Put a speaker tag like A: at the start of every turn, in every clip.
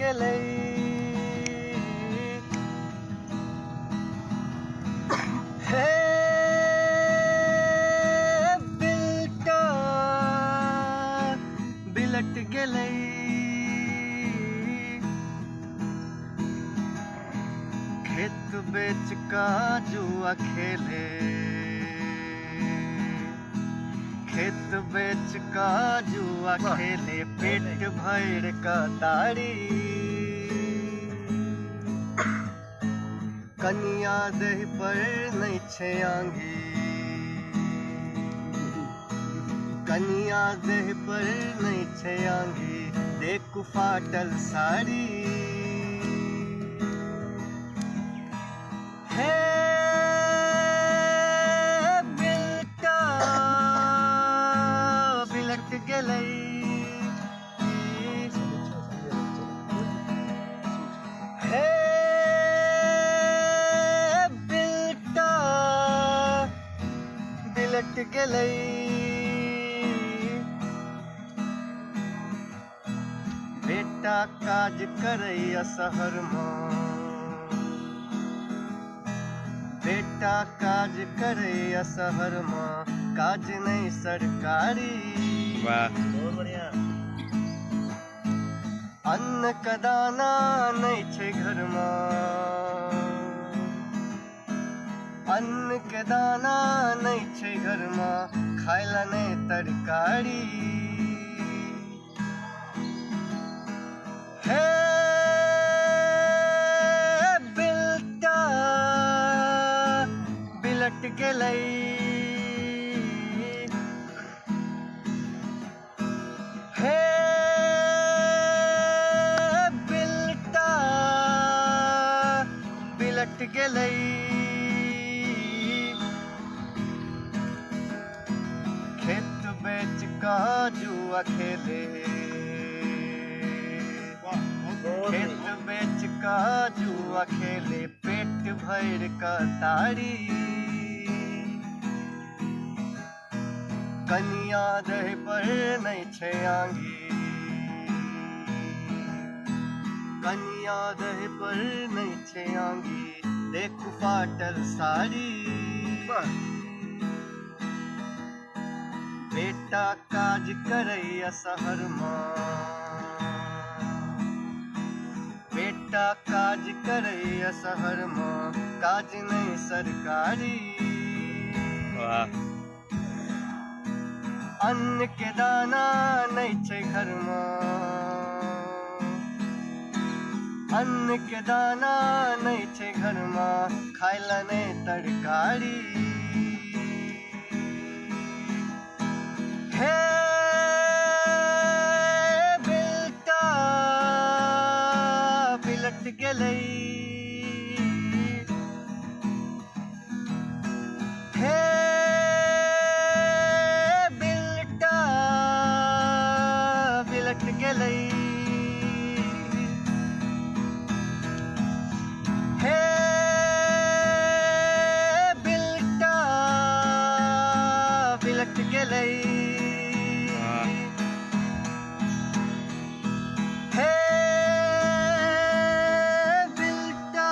A: गेलै हे बिलटा बिलट गेलै खेत बेच का जुआ खेले खेत बेच का जुआ खेले पेट भर का तारी कनिया देह पर नहीं छे आंगी कनिया देह पर नहीं छे आंगी देख फाटल साड़ी हे बिलटा बिलट गेलै हे बिलटा बिलट गेलै बेटा काज करैया शहर में बेटा काज करैया शहर में काज नहीं सरकारी
B: वाह बहुत बढ़िया
A: अन्न का दाना नहीं छे घर में अन्न के दाना नहीं छे घर में खाइला नहीं तरकारी हे बिलटा बिलट गेलै हे बिलटा बिलट गेलै खेत बेच का जुआ खेले खेत बेच का जुआ खेले पेट भर का तारी कनिया देह पर नहीं छे आंगी कनिया देह पर नहीं छे आंगी देख फाटल साड़ी बेटा काज करैया शहर में बेटा काज करैया शहर में काज नहीं सरकारी
B: वाह
A: अन्न के दाना नहीं छे घर में अन्न के दाना नहीं छे घर में खाइला नहीं तरकारी हे बिलटा बिलट गेलै हे बिलटा बिलट गेलै हे बिलटा बिलट गेलै हे बिलटा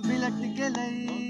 A: बिलट गेलै